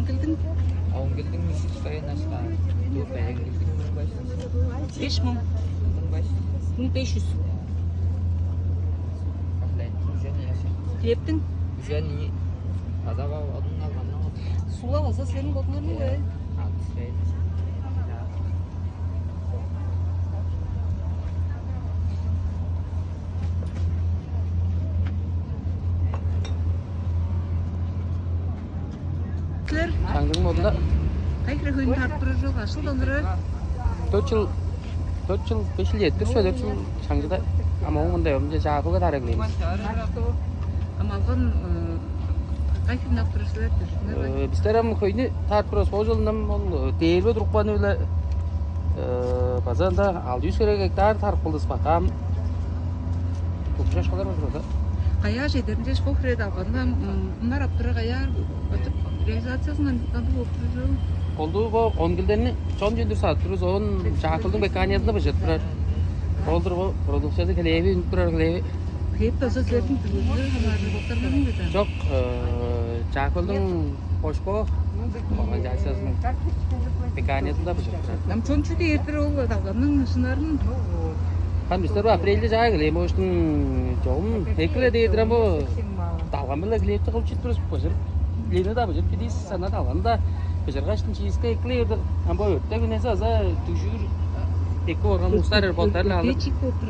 келдің? Оңгелдің мистерин ашқа. Тупен келдің 5000. 1500. Тілептің? Üzerine azaba odunlar var. Сула баса сенің отыңар не бай? Çangdığın modunda Қайқыры көйін тарып тұрар жоқ, ашыл дондыры. 4 yıl 5 yıl yetti. 4 yıl Çangı'da ama onun da önce Çağkıl'a tarıklıyız. Амалған қайқырын ақ тұрышылар. Bizler hem köyünü tartırız. O yılından değerli durukbanı öyle bazında 600 hektar tarpılız bakalım. Çok yaş kadar var orada. Қая жедерінде шпоқ реді алғанда, мұнар аптыры қая реализациясынан қанды болып тұры. Oldu bu 10 yıldan son gündür sattırız. Onun Çağkıl'ın bekaniyatında başladı. Oldur bu produksiyonu kalevi, ünlü kalevi. Хейт таза сөрдің түгізі, ғалары боқтарларын беді. Çok Çağkıl'ın hoşko organizasyasının bekaniyatında başladı. Нам чончу де ертір ол алғанның шынарын. Kan bizler bu aprelde jağa geleyim. O işte çoğum hekle deydiren bu dalgan bile gelip çıkıp çıtırız başır. Lene de başır. Gidiyiz sana dalgan da başır kaçtın çizgi ekleyedir. Ama bu örtte günesi aza tuşur. Eko organ mustar boltarla alır.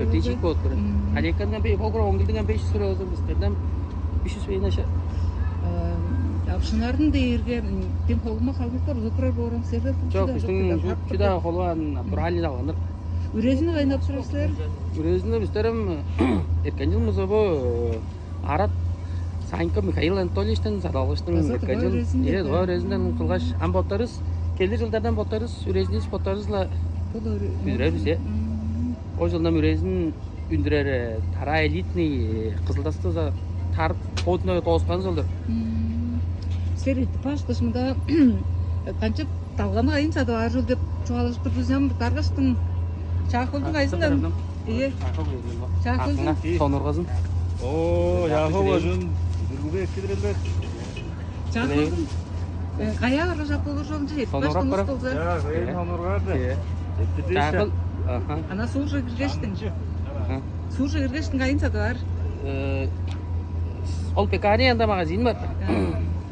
Ötecik boltar. Alekandan bir bolgar 10 yıldan 500 süre oldu bizlerden 500 beyin aşağı. Шынардың да ерге дем қолыма қалмақтар ұзықырар болған себеп. Çok üstün juda kolvan Abdurali dalgandır. Үрезіні қайнап тұрасылар? Үрезінде біздерім еркен жылымызы бұл Арат Санько Михаил Анатольевичтен садалғыштың еркен жыл. Е, доға үрезінден қылғаш ан боттарыз. Келді жылдардан боттарыз, үрезіндес боттарызла үндірербіз, е. О жылдан үрезін үндірер тара элитный қызылдасты тарып қотына тоғысқан жылдар. Сері паш қышымда қанчып талғаны қайын сады ар жыл деп çoğalışып тұрдызам тарғыштың Çağkıl'dың қайсындан? Ие. Çağkıl'dың. Сонырғызын. Oo, yahu bacım. Durgu'da etkiler. Çağkıl'dың. Қая ары жақ болыр жоғын жел. Сонырғап барам. Ya, benim onurgardı. Çağkıl. Ана суыржы кіргештің. Суыржы кіргештің қайын сады бар? Ол Pekariyan'da magazin var.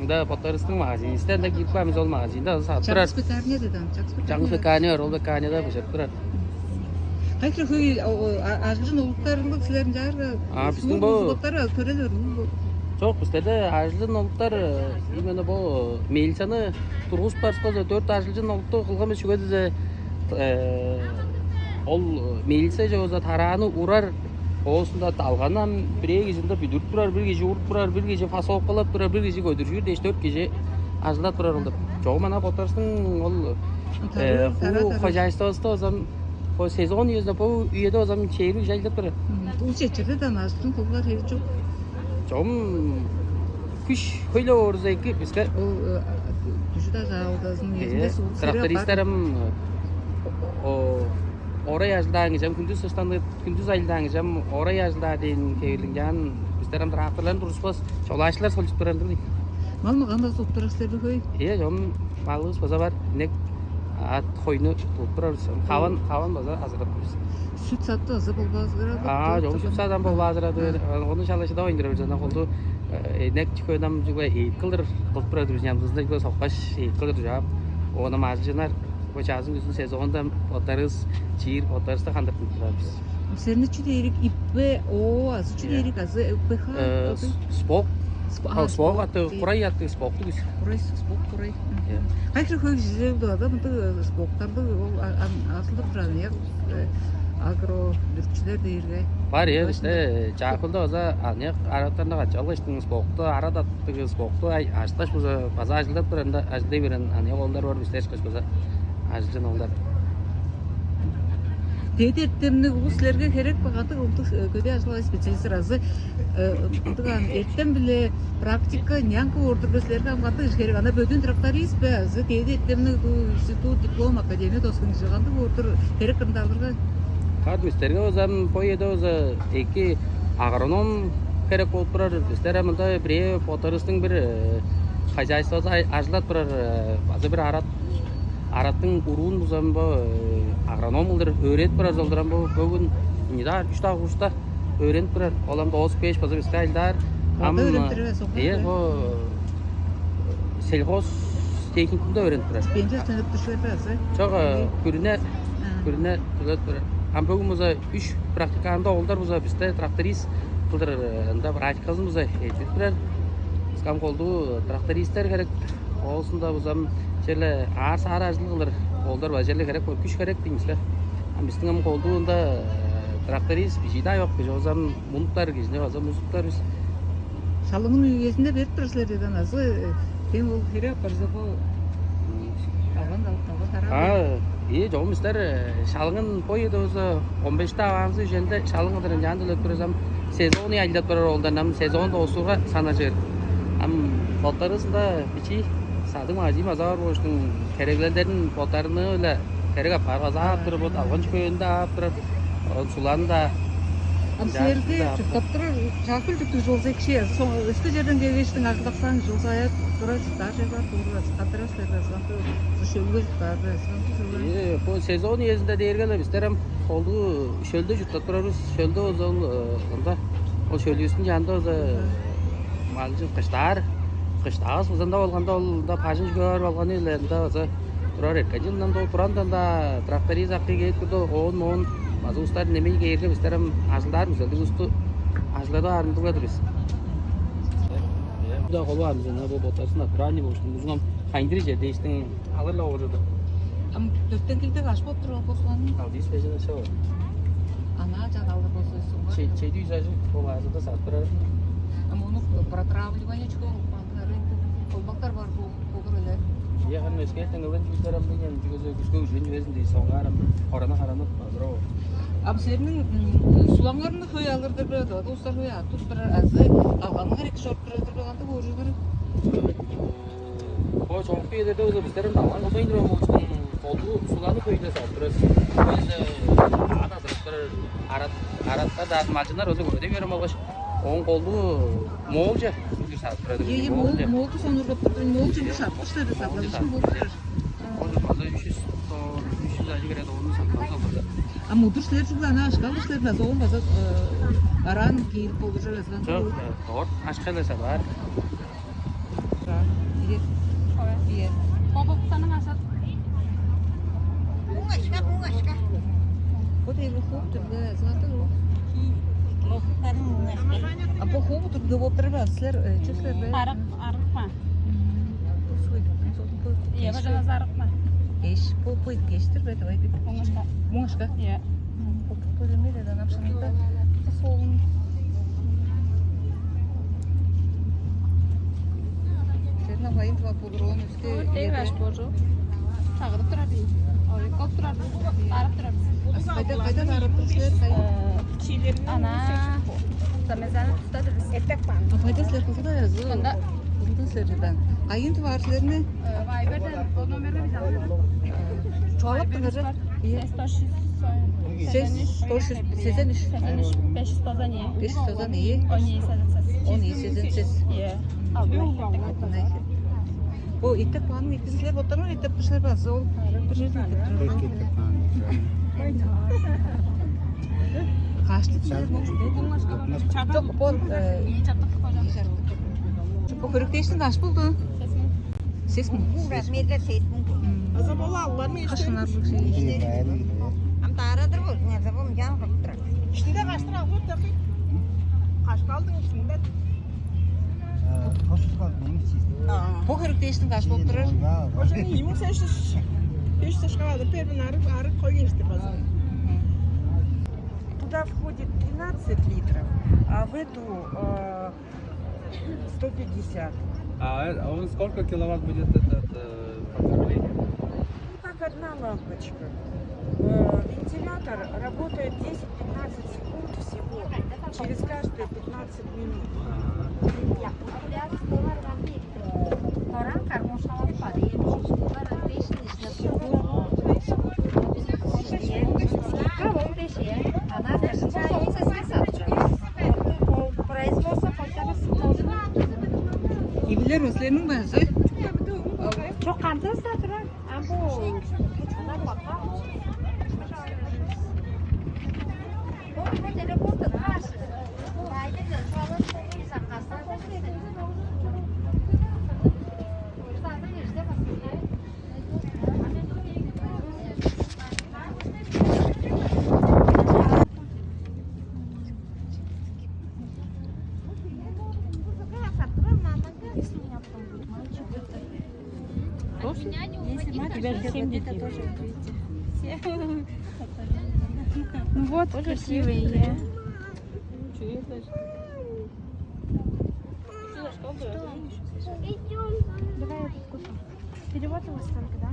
Da Potarıs'ın magazini. İster de gidip var biz ol magazinda sattırar. Çağız Pekarniye dedim. Çağız Pekariya var. Ol Pekariya'da başlattırar. Қайқыр көй ажылжын ұлықтарыңды кісілерін жағы біздің бұл ұлықтары көрелер. Жоқ, біздерде ажылжын ұлықтар именно бұл мельсаны тұрғыз барысқазы 4 ажылжын ұлықты қылғаме шүгеді ол мельса жоғыза тараны ұрар осында талғаннан бір кезінде бүдіріп тұрар, бір кеше ұрып тұрар, бір кеше фасоқ қалап тұрар, бір кеше көдір жүр, 4 кеше ажылдап тұрар олды. Жоғы мана Потарыстың ол хозяйствосы озам o sezon yüzde bu üyede o zaman çeyrek jaylıp durur. Ул чечерде да настың қолдар хері жоқ. Çoğum kış öyle orada ki bizler. Ол düşü de жауылдасының өзінде суық сері бар. Traktoristlerim o oraya yazıldağınızam gündüz ayıldağınızam oraya yazıldağın keyirlingan bizlerim traktörlerin duruşmaz çolaşlar solçup durardır. Mal mı qanda soğuk тұрастырды көй? Çoğum malımız baza var. Nek at koyunu tutturarız. Havan baza hazırlatırız. Süt sattı azı bolbaz kırады. Çok süt satan bolbaz hazırladı. Onun çalışı da oynadırır. Zaten oldu. Nek çıkıyordam juga kıldır tutturarız. Yandızda juga sokkaş kıldır cevap. Ona mazcılar bu çazın üstün sezonda otarız, çiğir otarız da kandırıp tutturarız. Senin çüde erik ippe o azı çüde erik azı ÖPH. Spok. Spok atı kuray atı spoktu biz. Kuray spok kuray. Қайқыр көй жезелді адам споктарды ол асылдып тұрады, я агро дүртчілер дейірге. Var ya işte Çağkıl'da oza ancak Araplarına kaçalı işte spoktu, Arap attığı spoktu, açtaş buza baza açıldık duranda açıldığı veren ancak onlar var bizler çıkış buza açılın onlar. Dedi ettemni bu sizlerge gerek bakatı oldu köde açılan spesialistler azı erten bile praktika nyanka ordu sizlerge amgatı iş gerek ana bödün traktariyiz be azı dedi ettemni bu institut diplom akademiya dostun çıkandı ordu gerek kırındalırga. Kad bizlerge o zaman poyede o zaman iki agronom gerek olup durar bizler amında bir Potarıs'ın bir хозяйствода ажлат бір азы бір араттың уруун бузан бу агрономулдар өйрет бір жолдыран бу бүгін недар 3 августта öğrenip birer. Olam da 35 bazı biskay aylar. Orada öğrenip sokuyor. Evet, o selhoz teknikumda öğrenip birer. Bence tanıp düşer biraz. Çok görüne tület birer. Am bugünümüzde 3 praktikanda oldular buza bizde traktorist budur anda praktikasımızda eğitim birer. Skam oldu traktoristler gerek olsun da buzam şöyle ağır sağır aracılıklar oldular bacarlı gerek güç gerek demişler. Am bizden olduğunda traktorist bir şey daha yok. Biz o zaman munduklar gizli, o zaman muzuklar biz. Şalımın üyesinde verip dururlar dedi nasıl? Ben o kere yaparız bu. Ha, iyi çoğum ister. Şalığın boyu da olsa 15 davamızı üzerinde şalığın yanında ötürüzem sezonu yayınlat var oldu. Nam sezon da olsa sanacak. Am botlarında bir şey sadım acım azar boştun. Kereklerin botlarını öyle kerek yapar azar durur bot alğanç köyünde yaptırır. Sulanda Amserge çıkıptır, şakıl çıktı jolza kişi. Son üstü yerden geçtin arkadaşlar jolzaya durar, daha şey var, durar, katıraslar, sanki şöyle çıkardı, bu sezon yerinde değerli isterim oldu şölde jutlat durarız, şölde o zaman onda o şölde üstünde yanında o da malcı kışlar, o zaman da olganda olda pajın gör olganı elinde o da durar erkacından da oturandan da traktoriz akı gelip durdu, on bazı ustalar nemeyi gerekli isterim hazırlar mısın? Usta hazırladı arındılar biz. Bu da kolu var bizden bu botasında Kur'an'ı boştum. Uzun kaydırıcı değiştin alırla olurdu. Ama dörtten kilde kaç bot duruyor poslanın? Aldı ispecede şey var. Ana canlı poslasın. Şeydi yüzajı kol ağzında sattırar. Ama onu протравливание çıkıyor. Kolbaklar var bu böyle. Ya kan mesketten gelen yüzlerim benim gözü yüzün değil songaram orana haranıp bro. Abi senin sulanlarını köy alırdır böyle da dostlar köy atıp bir azı alğanlar iki şort durdur baganda borcudur. O çok bir yerde o bizlerin davan o beyin romu için oldu sulanı köyde sattırız. Biz ana dırıklar aratta da malcılar öyle görüyorum ama on koldu Moğolca bir sattırdı. Ye Moğolca sonurda durdu. Moğolca bir satmışlar da saplamışım bu. Onu fazla 300 acı göre de onu satmaz. Ama odur sizler çünkü ana aşkal işler biraz olmaz. Aran giyip olacak resmen. Çok doğru. Aşkıyla var. İyi. Baba sana masat. Bu da bir hukuktur. Zaten o. Ama hukuktur. Gıvotları var. Sizler çözler be. Arık mı? Iya, bacana zarık mı? Eş. Bu geçtir be. Onuşka. Moşka. Iya. Bu demir de napşanında. Solun. Senin havayın tuva pudrolun üstü. Eyvaş borcu. Çağırıp durar değil. Oraya kop durar. Arıp durar. Kayda arıp sizler. Ana. Zamezanı tutadı biz. Etek var. Kayda sizler kızı da yazdı. Bunda. Bundan seriden. Ayın tuvarlarını Viber'den o numarayı biz alıyoruz. çoğalıp duracak. Ses 593. 500 Sezon iyi. 10 iyi sezon ses. Iya. Aldım. Bu itek puanın ikisiyle botanın itek dışarı bazı ol. Kaçtı sizler bu? Çok bol. İyi çattık hocam. Bu kırık değiştin kaç buldu? Ses mi? Rahmetli ses mungkin. Azam ola Allah mı? Kaşınar bu şey. Am taradır bu. Nerede bu can baktırak. İçinde kaç lira bu tabii? Kaç kaldın içinde? Bu kırık değiştin kaç buldu? Hocam 28 5 kaldı. Первый арык koy geçti bazı. Туда входит 12 литров, а в эту 150. А он сколько киловатт будет этот потребление? Ну, как одна лампочка. Вентилятор работает 10-15 секунд всего, через каждые 15 минут. Orang karmoşalan parayı. Gibiler Ruslarning ba'zi. Çok kantar satıran. Ambo. Onlar bakar. Ну вот, красивые. Давай я откушу. Перевод у вас только, да?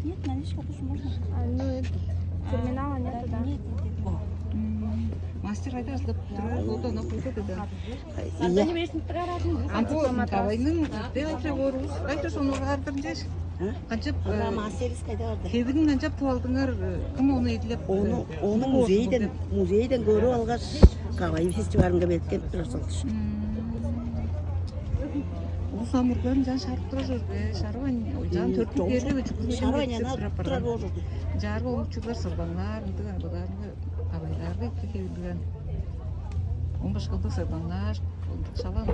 Нет, наличка тоже можно. Ну, терминала нету, да? Нет. Мастер айтасылып тұрыр, отана қойды деді. Иә. Анту Кавайның театр орус, қайта соны ардырдеш. Қанчап Мастерис қайда барды? кебінің қанчап туалдыңар, кім оны еділеп? Оны музейден көріп алғаш Кавай фестивалінге беткен жасалдыш. Ол самырғын жан шарып тұра жүрді, шарыван, жан төрттік ерлі өчікті. Шаруайнана тұрар ол жүрді. Жарғы олықчылар сырбаңлар, Кавайларды кебілген. Он башқалды сырбаңлар, шалан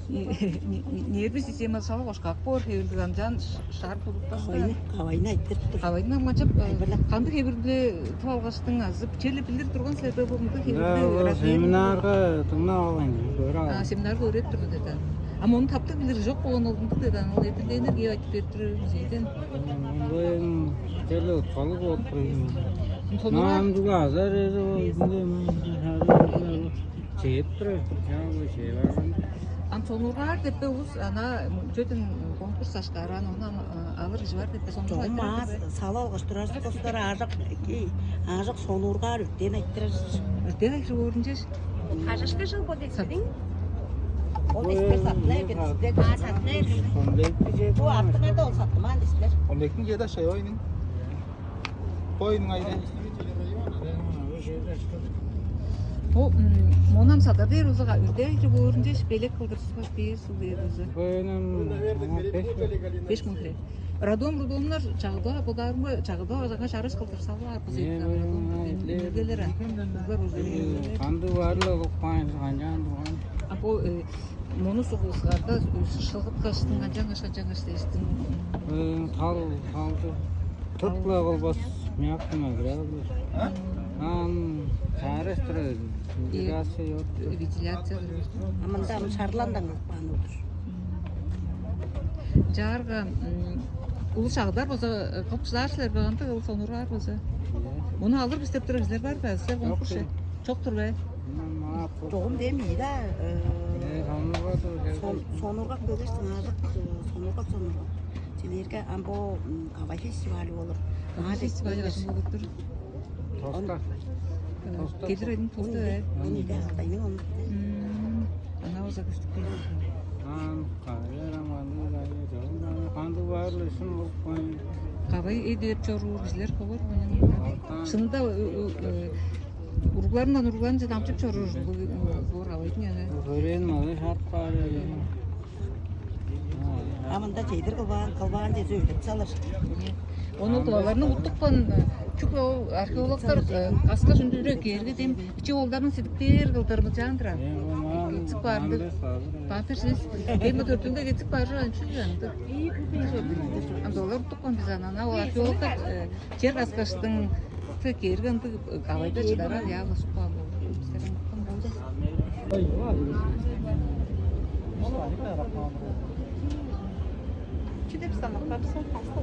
нерві системасы шалы қошқақ бор, кебілген жан шарып олықта. Кавайны айттырып тұр. Кавайның мачап қанды кебілді туалғаштың азып, черлі білдер тұрған сәбі болмды кебілді. Семинарға тыңна алайын. Семинар көрет тұрды деді. Ama onu taptık bilir жоқ болған олдыңды деді. Ол епілді энергия айтып беріп тұрыр музейден. Ондайын телі ұтқалық отырайын. Сонуға Намдыға азар еді жеп тұры. Жаңағы жебағын. Антонурға деп өз ана жөтін конкурс ашқаран, оны алыр жывар деп сонуға Жоғмаз, салы алғаш тұрарсы қостары ажық сонурға үттен айттырарсы. Үрден әкірі көрінжеш. Қажашқа жыл болды етседің? Ол еспер сатынай, бен сіздер сатынай. Бұл артыңа да ол саттыма еспер. 15 жеді шай ойының. Қойының айды. Монам сата дейір ұзыға үрден әкірі көрінжеш, белек қылдырсыз баш бейірсіз дейір өзі. Қойының 5 мың кірек. Радомлар чағыда, бұдарымы чағыда жаңа жарыс қылдырсалы арпыз еттілері. қанды барлығы қанжан. Апо мону соғылысқарда шылғып қаштың жаңа істейістің. Қалды. Тұтқыла қолбас мияқтыма кіреді. Тәрістірі вентиляция yok. Вентиляция. Аманда шарландан қылпан отыр. Жарғы ұлы шағыдар болса, қылпшылар шылар бағанды ұлы сонырғар болса. Оны алыр біздеп тұрыңызлер бар ба? Сіздер конкурсы? Çok тұр бәй? Жоғым демейді. Сонурға көдерсің ажық, сонурға. Сендерге амбо Кавай фестивалі olur. Фестивалі қашын болып тұр. Тоста. Келдір айдың тосты бәй? Оны да қаймен оны. Ана өзі күштік бәй. Қанды барлы үшін болып қойын. Қабай едеп чору біздер қобыр. Шынында uruglarından damcıp çorur bu ravaytın yani. Öğren malı şart var. Аманда жейдір қылбаған жезі өйтіп салыр. Onun dualarını uttukpan çünkü o arkeologlar kaska sündürüyor geldi dem içi oldarının sidikler kıldırını candıra. Gitsik vardı. Papersiniz. Benim dörtünde gitsik vardı. Çünkü Andolar uttukpan biz anana o arkeologlar yer kaskasının kergen kavayda çıdarar ya basıpa bu. Çidep sanatlarsa hasta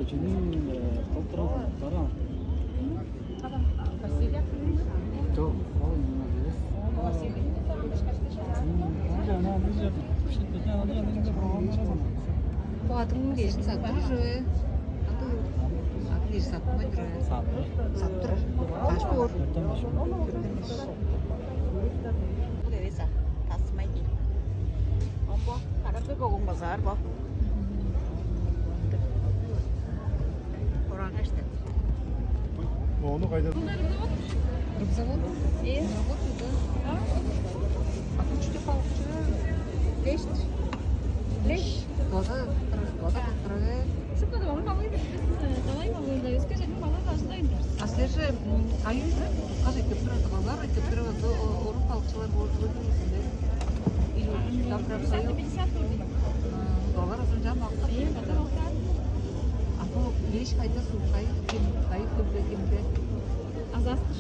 지금 덕트로 따라. 또 Bu adamın geçti sattırır. Adı geçti satmayı. Sattırır. Kaç bu? Bu devesa tasmayı değil. Ama karabı kogun bazar bak. Oran kaçtı? Onu kaydet. Рыбзавод? Работает, да? А тут что балыкчы? Лещ. Лещ. Глаза подправляет. Сыпка да балык алып давай балык да өскө жердин балык аждайдыр. А слежи, аюз, скажи, балдар, оруп балыкчылар болуп жүрсүңөр. Или там прям свое. 150 рубль. Балдар өзүн жан балыкта. А бул леш кайда суу кайык көлдө кемде? Азастыр.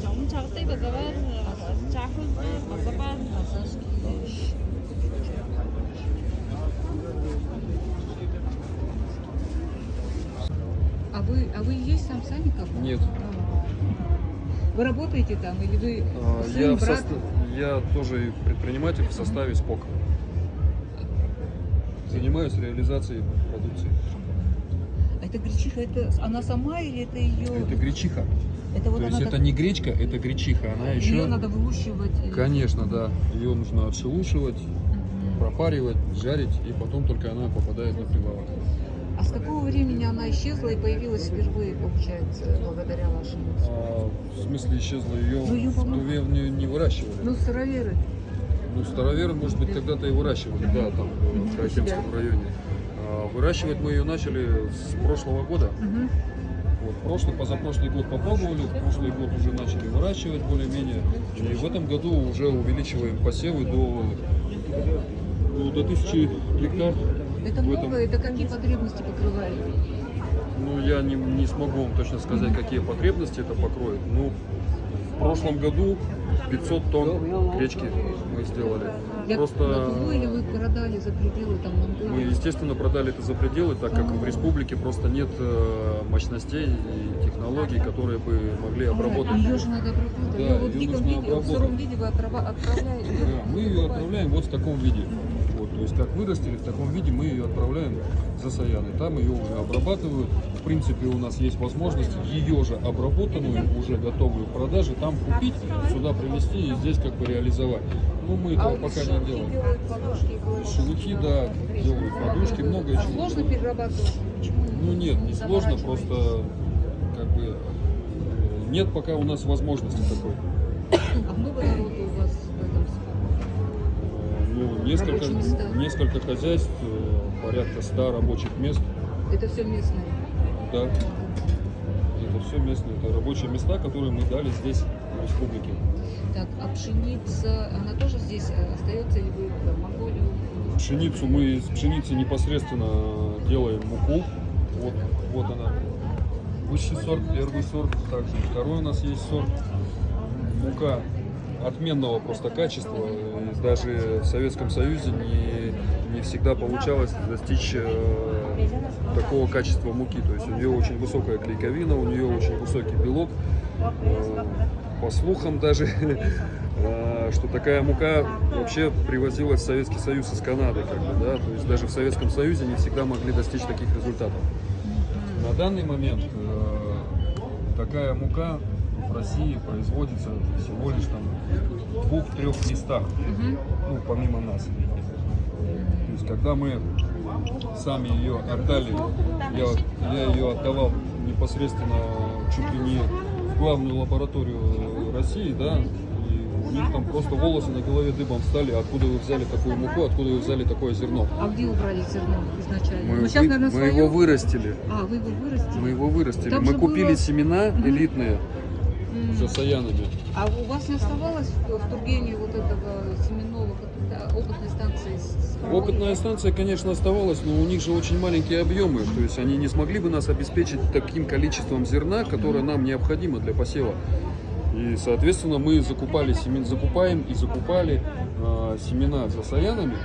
Жамын чагытай база бар, чахыз бар, база бар. А вы есть сам сами как? Нет. Вы работаете там или вы сын, брат? Я тоже предприниматель в составе СПОК. Занимаюсь реализацией продукции. Это гречиха, это она сама или это ее? Это гречиха. Это вот То есть она это не гречка, это гречиха. Она еще... Ее надо вылущивать. Конечно, да. Ее нужно отшелушивать, пропаривать, жарить, и потом только она попадает на прилавок. А с какого времени она исчезла и появилась впервые, получается, благодаря вашему? В смысле исчезла ее? Ну, её, В Туве не выращивали. Ну, староверы. Ну, староверы, может быть, когда-то и выращивали, да, там, в Красимском районе. Выращивать мы ее начали с прошлого года. Вот, прошлый, позапрошлый год попробовали, в прошлый год уже начали выращивать более-менее. И в этом году уже увеличиваем посевы до 1000 гектар. Это В много, этом- это какие потребности покрывает? Ну, я не смогу вам точно сказать, какие потребности это покроет. Ну, в прошлом году 500 тонн гречки мы сделали. На Просто Туву или вы продали за пределы там мы, Монголии? естественно, продали это за пределы, так как в республике просто нет мощностей и технологий, которые бы могли обработать. Ее же надо обработать. Да, Её вот в её диком нужно виде, в сыром обработать. виде вы отправляете. Да, мы ее отправляем вот в таком виде. Вот, то есть как вырастили, в таком виде мы ее отправляем за Саяны. Там ее уже обрабатывают. В принципе, у нас есть возможность ее же обработанную, уже готовую к продаже, там купить, сюда привезти и здесь как бы реализовать. Но мы этого пока не делаем. Делают подушки и кладут. Шелухи, да, делают подушки, многое А чего. сложно перерабатывать? Почему? Ну нет, не сложно, заморачиваетесь? просто как бы нет пока у нас возможности такой. А много народу у вас в этом Ну, несколько, Рабочие места. несколько хозяйств, порядка 100 рабочих мест. Это все местное. Да. Это все местные, это рабочие места, которые мы дали здесь, в республике. Так, а пшеница, она тоже здесь остается или вы в Монголию? Пшеницу мы из пшеницы непосредственно делаем муку. Вот она. Высший сорт, первый сорт, также второй у нас есть сорт. Мука отменного просто качества. И даже в Советском Союзе не всегда получалось достичь такого качества муки. То есть у нее очень высокая клейковина, у нее очень высокий белок. По слухам даже, что такая мука вообще привозилась в Советский Союз из Канады. Как бы, да? То есть даже в Советском Союзе не всегда могли достичь таких результатов. На данный момент такая мука в России производится всего лишь там в 2-3 местах, ну, помимо нас. То есть когда мы сами ее отдали, я ее отдавал непосредственно чуть ли не в главную лабораторию России, да, и у них там просто волосы на голове дыбом встали, откуда вы взяли такую муку, откуда вы взяли такое зерно. А где убрали зерно изначально? Мы, Ну, сейчас, наверное, мы своё? его вырастили. А, вы его вырастили? Мы его вырастили. Там Мы же купили было- семена элитные за Саянами. А у вас не оставалось в Тургене вот этого семенного какой-то опытной станции? Опытная станция, конечно, оставалась, но у них же очень маленькие объемы. То есть они не смогли бы нас обеспечить таким количеством зерна, которое нам необходимо для посева. И, соответственно, мы закупали закупаем и закупали семена за Саянами.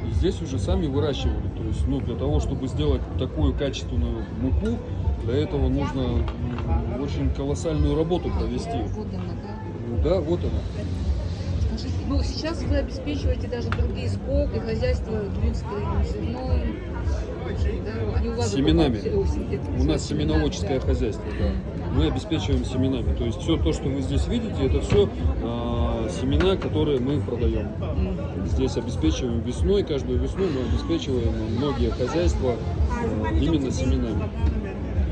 И здесь уже сами выращивали. То есть, ну, для того, чтобы сделать такую качественную муку, для этого нужно очень колоссальную работу провести. Вот она, да? Да, вот она. Скажите, ну сейчас вы обеспечиваете даже другие СПОК и хозяйства Тувинское зерно. Да? Они у вас Семенами. закупают- У нас семеноводческое хозяйство, да. Мы обеспечиваем семенами. То есть все то, что вы здесь видите, это все семена, которые мы продаем. Здесь обеспечиваем весной, каждую весну мы обеспечиваем многие хозяйства именно семенами,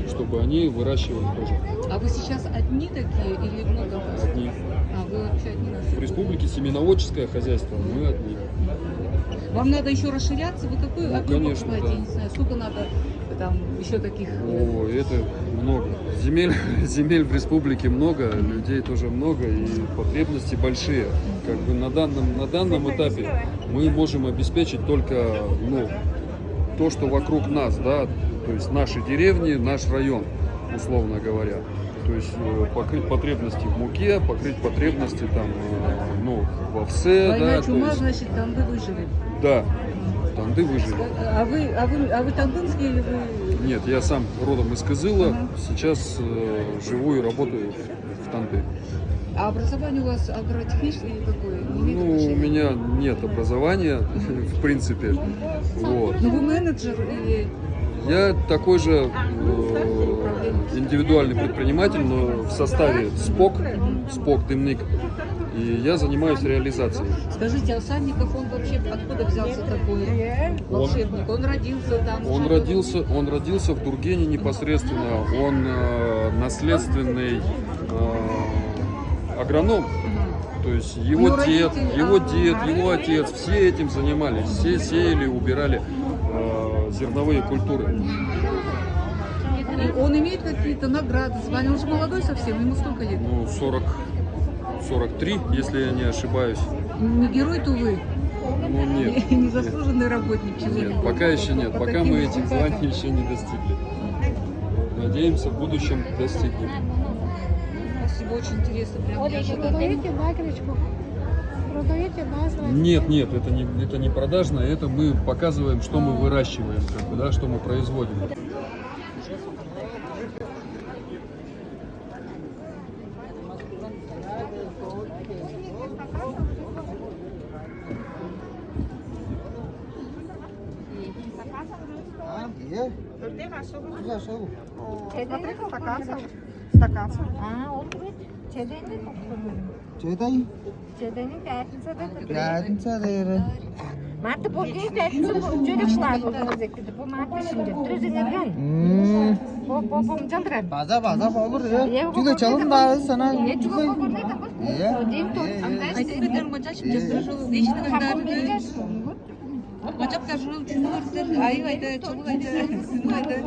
чтобы они выращивали тоже. А вы сейчас одни такие или много вас? Одни. А, вы В республике семеноводческое хозяйство, мы одни. Вам надо еще расширяться? Вы какой Ну, объем конечно, покупаете? да. Я не знаю, сколько надо там еще таких... О, это много. Земель в республике много, людей тоже много и потребности большие. Как бы на данном этапе мы можем обеспечить только то, что вокруг нас, да, то есть наши деревни, наш район, условно говоря. То есть покрыть потребности в муке, покрыть потребности там, в овсе, Война, да, чума, то есть, значит, танды выжили. да, танды выжили. А вы тандынские или вы... Нет, я сам родом из Кызыла, сейчас живу и работаю в Танды. А образование у вас агротехническое или какое? Не имеет Ну, у отношения? меня нет образования, в принципе. Вот. Ну, вы менеджер или... Я такой же индивидуальный предприниматель, но в составе СПОК Дымник, и я занимаюсь реализацией. Скажите, а Санников, он вообще откуда взялся такой волшебник? Он родился там? Он родился в Дургене непосредственно, он наследственный агроном. То есть его дед, его отец, все этим занимались, все сеяли, убирали зерновые культуры. И он имеет какие-то награды, звания? Он же молодой совсем, ему сколько лет? Ну, 43, если я не ошибаюсь. Не герой-то вы? Ну, нет. Незаслуженный работник чего-нибудь? Нет, пока еще нет. По Пока таким мы этих результатам. званий еще не достигли. Надеемся, в будущем достигнем. Спасибо, очень интересно. Прям неожиданно. Продаете на гречку? Продаете на зло? Нет, это не продажно, это мы показываем, что мы выращиваем, как бы, да, что мы производим. Martı Borge'yi de çocuk şınar olduğunu zekti. Bu Martı şimdi. Trüzü zevren. Bu caldırır. Baza olur ya. Tüle çalın da sana. Ne çubuğu bu ne de bu? Diyeyim to. Айтып кетерим мачачым жактыр ошол вечный когда мачаптар ушул чүнүрдүр айып айтат чогук айтат сынып айтат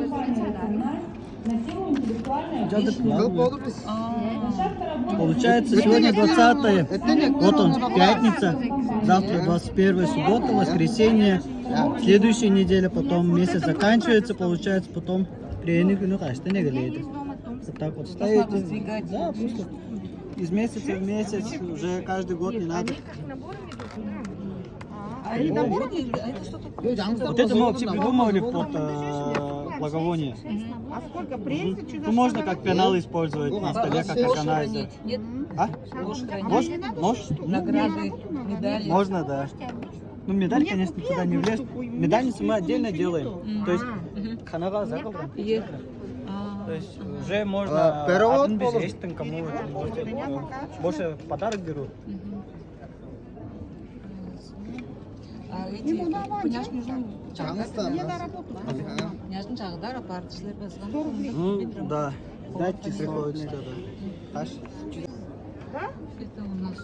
Получается, сегодня 20-е, вот он, пятница, завтра 21-е, суббота, воскресенье, следующая неделя, потом месяц заканчивается, получается, потом приемник, кажется, не глядит. Вот так вот ставите, да, просто из месяца в месяц, уже каждый год не надо. Вот это мы вообще придумали под благовоние. А сколько пресса? Ну, можно как пенал использовать на столе, как органайзер. нет А? Нож? награды медали Можно, да. Ну, медаль, конечно, туда не влезет. Медальницу мы отдельно делаем. То есть, ханага заговор. То есть, уже можно один без есть, кому это можете. Больше подарок берут. а эти княжны княжны жагыда апартышлар баскан Ну, да. Дайте приходится тогда. Аж. это у нас